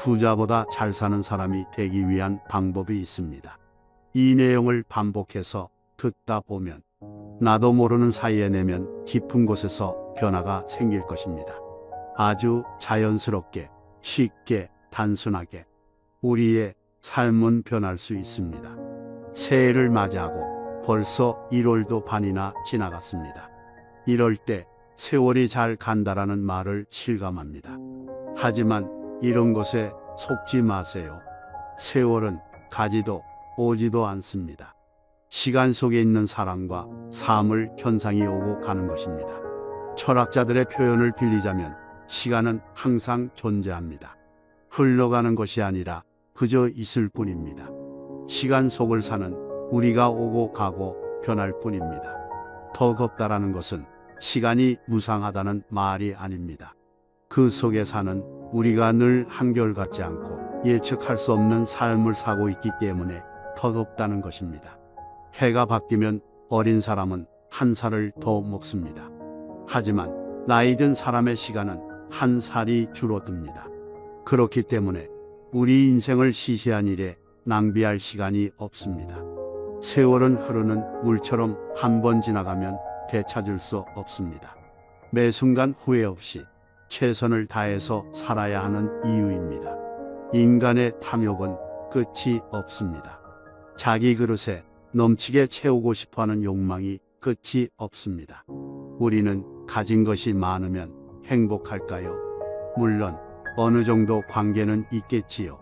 부자보다 잘 사는 사람이 되기 위한 방법이 있습니다. 이 내용을 반복해서 듣다 보면 나도 모르는 사이에 내면 깊은 곳에서 변화가 생길 것입니다. 아주 자연스럽게, 쉽게, 단순하게 우리의 삶은 변할 수 있습니다. 새해를 맞이하고 벌써 1월도 반이나 지나갔습니다. 이럴 때 세월이 잘 간다라는 말을 실감합니다. 하지만 이런 것에 속지 마세요. 세월은 가지도 오지도 않습니다. 시간 속에 있는 사람과 사물, 현상이 오고 가는 것입니다. 철학자들의 표현을 빌리자면 시간은 항상 존재합니다. 흘러가는 것이 아니라 그저 있을 뿐입니다. 시간 속을 사는 우리가 오고 가고 변할 뿐입니다. 더 겁다라는 것은 시간이 무상하다는 말이 아닙니다. 그 속에 사는 우리가 늘 한결같지 않고 예측할 수 없는 삶을 사고 있기 때문에 더 덥다는 것입니다. 해가 바뀌면 어린 사람은 한 살을 더 먹습니다. 하지만 나이 든 사람의 시간은 한 살이 줄어듭니다. 그렇기 때문에 우리 인생을 시시한 일에 낭비할 시간이 없습니다. 세월은 흐르는 물처럼 한 번 지나가면 되찾을 수 없습니다. 매 순간 후회 없이 최선을 다해서 살아야 하는 이유입니다. 인간의 탐욕은 끝이 없습니다. 자기 그릇에 넘치게 채우고 싶어하는 욕망이 끝이 없습니다. 우리는 가진 것이 많으면 행복할까요? 물론 어느 정도 관계는 있겠지요.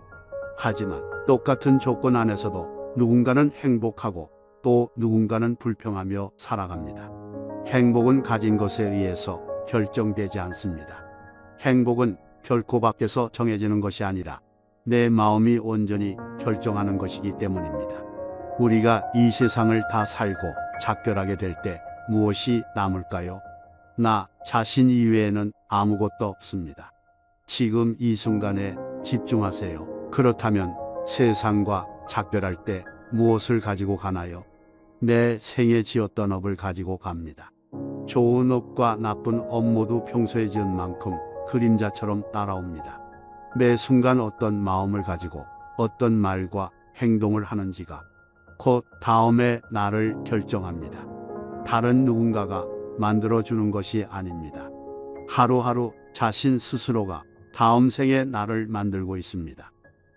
하지만 똑같은 조건 안에서도 누군가는 행복하고 또 누군가는 불평하며 살아갑니다. 행복은 가진 것에 의해서 결정되지 않습니다. 행복은 결코 밖에서 정해지는 것이 아니라 내 마음이 온전히 결정하는 것이기 때문입니다. 우리가 이 세상을 다 살고 작별하게 될 때 무엇이 남을까요? 나 자신 이외에는 아무것도 없습니다. 지금 이 순간에 집중하세요. 그렇다면 세상과 작별할 때 무엇을 가지고 가나요? 내 생에 지었던 업을 가지고 갑니다. 좋은 업과 나쁜 업 모두 평소에 지은 만큼 그림자처럼 따라옵니다. 매 순간 어떤 마음을 가지고 어떤 말과 행동을 하는지가 곧 다음의 나를 결정합니다. 다른 누군가가 만들어주는 것이 아닙니다. 하루하루 자신 스스로가 다음 생의 나를 만들고 있습니다.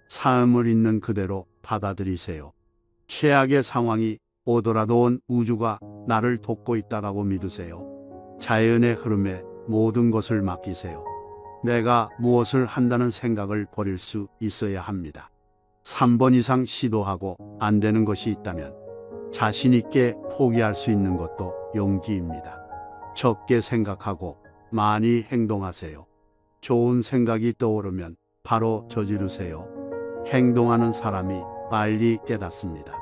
삶을 있는 그대로 받아들이세요. 최악의 상황이 오더라도 온 우주가 나를 돕고 있다고 믿으세요. 자연의 흐름에 모든 것을 맡기세요. 내가 무엇을 한다는 생각을 버릴 수 있어야 합니다. 3번 이상 시도하고 안 되는 것이 있다면 자신 있게 포기할 수 있는 것도 용기입니다. 적게 생각하고 많이 행동하세요. 좋은 생각이 떠오르면 바로 저지르세요. 행동하는 사람이 빨리 깨닫습니다.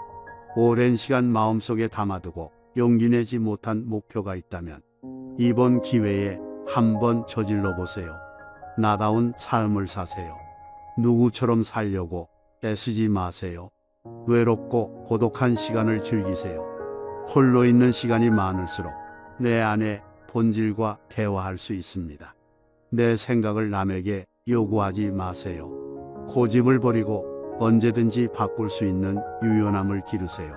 오랜 시간 마음속에 담아두고 용기 내지 못한 목표가 있다면 이번 기회에 한번 저질러 보세요. 나다운 삶을 사세요. 누구처럼 살려고 애쓰지 마세요. 외롭고 고독한 시간을 즐기세요. 홀로 있는 시간이 많을수록 내 안의 본질과 대화할 수 있습니다. 내 생각을 남에게 요구하지 마세요. 고집을 버리고 언제든지 바꿀 수 있는 유연함을 기르세요.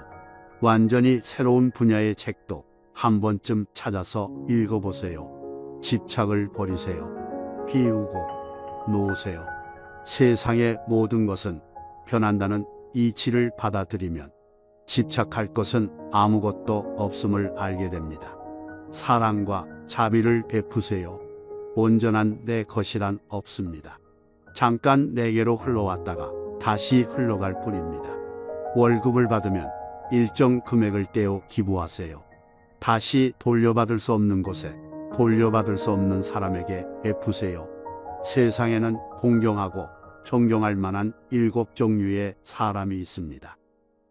완전히 새로운 분야의 책도 한 번쯤 찾아서 읽어보세요. 집착을 버리세요. 비우고 놓으세요. 세상의 모든 것은 변한다는 이치를 받아들이면 집착할 것은 아무것도 없음을 알게 됩니다. 사랑과 자비를 베푸세요. 온전한 내 것이란 없습니다. 잠깐 내게로 흘러왔다가 다시 흘러갈 뿐입니다. 월급을 받으면 일정 금액을 떼어 기부하세요. 다시 돌려받을 수 없는 곳에 돌려받을 수 없는 사람에게 베푸세요. 세상에는 공경하고 존경할 만한 7종류의 사람이 있습니다.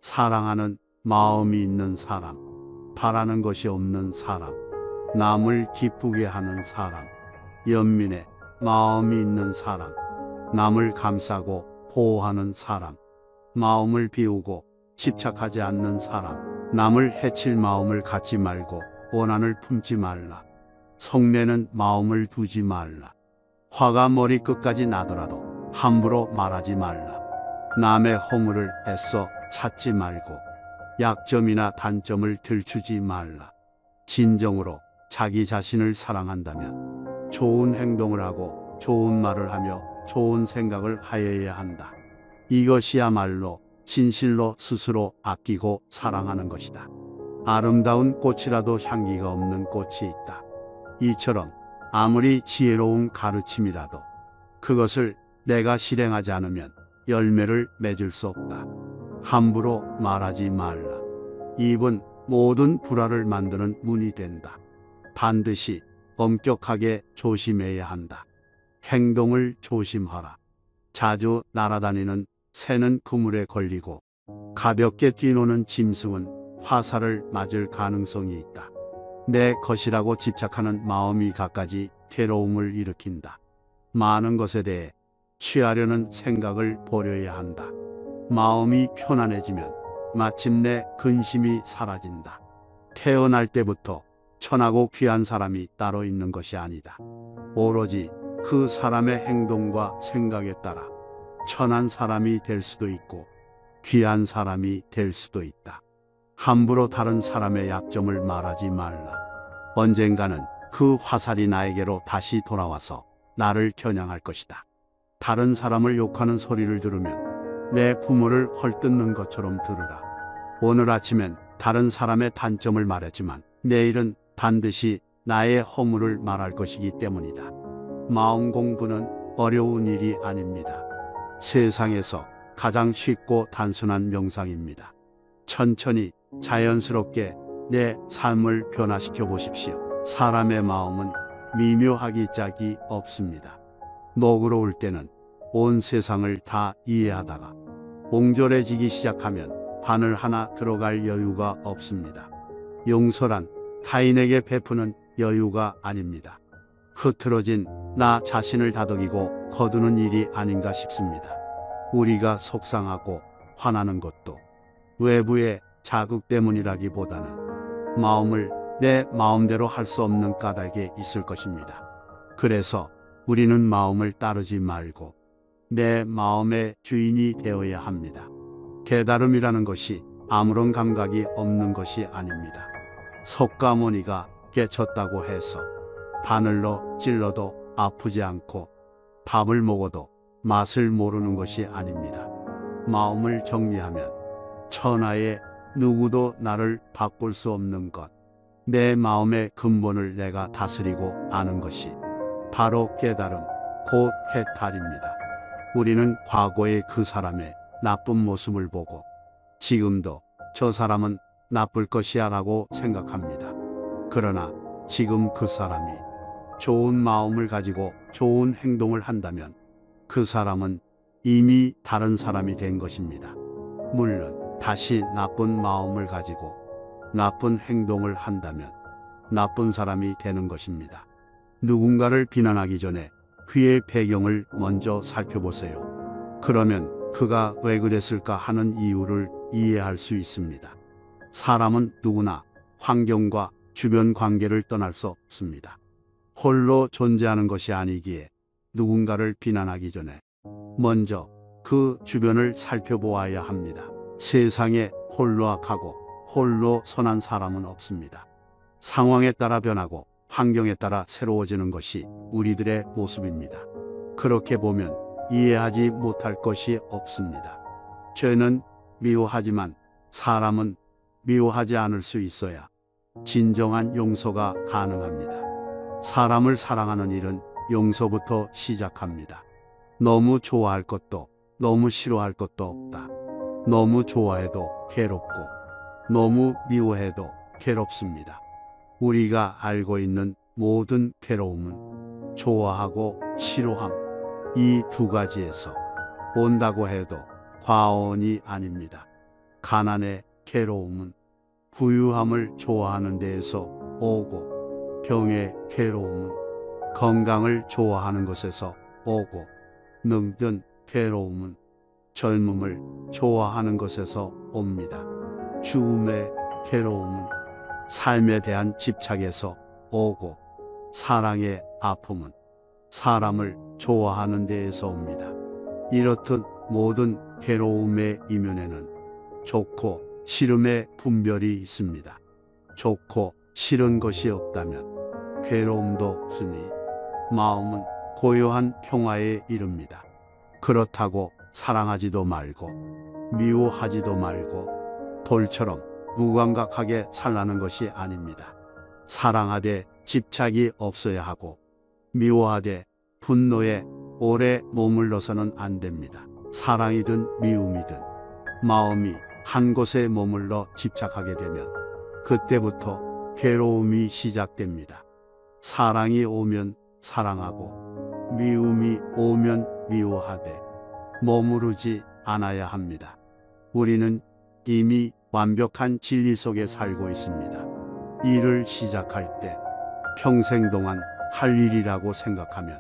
사랑하는 마음이 있는 사람, 바라는 것이 없는 사람, 남을 기쁘게 하는 사람, 연민의 마음이 있는 사람, 남을 감싸고 보호하는 사람, 마음을 비우고 집착하지 않는 사람, 남을 해칠 마음을 갖지 말고 원한을 품지 말라. 성내는 마음을 두지 말라. 화가 머리끝까지 나더라도 함부로 말하지 말라. 남의 허물을 애써 찾지 말고 약점이나 단점을 들추지 말라. 진정으로 자기 자신을 사랑한다면 좋은 행동을 하고 좋은 말을 하며 좋은 생각을 하여야 한다. 이것이야말로 진실로 스스로 아끼고 사랑하는 것이다. 아름다운 꽃이라도 향기가 없는 꽃이 있다. 이처럼 아무리 지혜로운 가르침이라도 그것을 내가 실행하지 않으면 열매를 맺을 수 없다. 함부로 말하지 말라. 입은 모든 불화를 만드는 문이 된다. 반드시 엄격하게 조심해야 한다. 행동을 조심하라. 자주 날아다니는 새는 그물에 걸리고 가볍게 뛰노는 짐승은 화살을 맞을 가능성이 있다. 내 것이라고 집착하는 마음이 갖가지 괴로움을 일으킨다. 많은 것에 대해 취하려는 생각을 버려야 한다. 마음이 편안해지면 마침내 근심이 사라진다. 태어날 때부터 천하고 귀한 사람이 따로 있는 것이 아니다. 오로지 그 사람의 행동과 생각에 따라 천한 사람이 될 수도 있고 귀한 사람이 될 수도 있다. 함부로 다른 사람의 약점을 말하지 말라. 언젠가는 그 화살이 나에게로 다시 돌아와서 나를 겨냥할 것이다. 다른 사람을 욕하는 소리를 들으면 내 부모를 헐뜯는 것처럼 들으라. 오늘 아침엔 다른 사람의 단점을 말했지만 내일은 반드시 나의 허물을 말할 것이기 때문이다. 마음 공부는 어려운 일이 아닙니다. 세상에서 가장 쉽고 단순한 명상입니다. 천천히 자연스럽게 내 삶을 변화시켜 보십시오. 사람의 마음은 미묘하기 짝이 없습니다. 너그러울 때는 온 세상을 다 이해하다가 옹졸해지기 시작하면 바늘 하나 들어갈 여유가 없습니다. 용서란 타인에게 베푸는 여유가 아닙니다. 흐트러진 나 자신을 다독이고 거두는 일이 아닌가 싶습니다. 우리가 속상하고 화나는 것도 외부의 자극 때문이라기보다는 마음을 내 마음대로 할 수 없는 까닭에 있을 것입니다. 그래서 우리는 마음을 따르지 말고 내 마음의 주인이 되어야 합니다. 깨달음이라는 것이 아무런 감각이 없는 것이 아닙니다. 석가모니가 깨쳤다고 해서 바늘로 찔러도 아프지 않고 밥을 먹어도 맛을 모르는 것이 아닙니다. 마음을 정리하면 천하의 누구도 나를 바꿀 수 없는 것, 내 마음의 근본을 내가 다스리고 아는 것이 바로 깨달음, 곧 해탈입니다. 우리는 과거의 그 사람의 나쁜 모습을 보고 지금도 저 사람은 나쁠 것이야 라고 생각합니다. 그러나 지금 그 사람이 좋은 마음을 가지고 좋은 행동을 한다면 그 사람은 이미 다른 사람이 된 것입니다. 물론 다시 나쁜 마음을 가지고 나쁜 행동을 한다면 나쁜 사람이 되는 것입니다. 누군가를 비난하기 전에 그의 배경을 먼저 살펴보세요. 그러면 그가 왜 그랬을까 하는 이유를 이해할 수 있습니다. 사람은 누구나 환경과 주변 관계를 떠날 수 없습니다. 홀로 존재하는 것이 아니기에 누군가를 비난하기 전에 먼저 그 주변을 살펴보아야 합니다. 세상에 홀로 악하고 홀로 선한 사람은 없습니다. 상황에 따라 변하고 환경에 따라 새로워지는 것이 우리들의 모습입니다. 그렇게 보면 이해하지 못할 것이 없습니다. 죄는 미워하지만 사람은 미워하지 않을 수 있어야 진정한 용서가 가능합니다. 사람을 사랑하는 일은 용서부터 시작합니다. 너무 좋아할 것도 너무 싫어할 것도 없다. 너무 좋아해도 괴롭고 너무 미워해도 괴롭습니다. 우리가 알고 있는 모든 괴로움은 좋아하고 싫어함, 이 두 가지에서 온다고 해도 과언이 아닙니다. 가난의 괴로움은 부유함을 좋아하는 데에서 오고, 병의 괴로움은 건강을 좋아하는 것에서 오고, 늙은 괴로움은 젊음을 좋아하는 것에서 옵니다. 죽음의 괴로움은 삶에 대한 집착에서 오고, 사랑의 아픔은 사람을 좋아하는 데에서 옵니다. 이렇듯 모든 괴로움의 이면에는 좋고 싫음의 분별이 있습니다. 좋고 싫은 것이 없다면 괴로움도 없으니 마음은 고요한 평화에 이릅니다. 그렇다고 사랑하지도 말고 미워하지도 말고 돌처럼 무감각하게 살라는 것이 아닙니다. 사랑하되 집착이 없어야 하고 미워하되 분노에 오래 머물러서는 안 됩니다. 사랑이든 미움이든 마음이 한 곳에 머물러 집착하게 되면 그때부터 괴로움이 시작됩니다. 사랑이 오면 사랑하고 미움이 오면 미워하되 머무르지 않아야 합니다. 우리는 이미 완벽한 진리 속에 살고 있습니다. 일을 시작할 때 평생 동안 할 일이라고 생각하면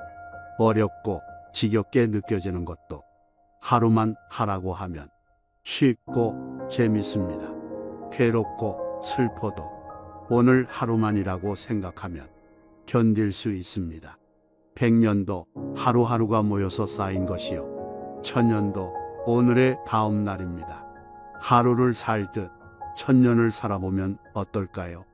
어렵고 지겹게 느껴지는 것도 하루만 하라고 하면 쉽고 재밌습니다. 괴롭고 슬퍼도 오늘 하루만이라고 생각하면 견딜 수 있습니다. 100년도 하루하루가 모여서 쌓인 것이요 1000년도 오늘의 다음 날입니다. 하루를 살듯 1000년을 살아보면 어떨까요?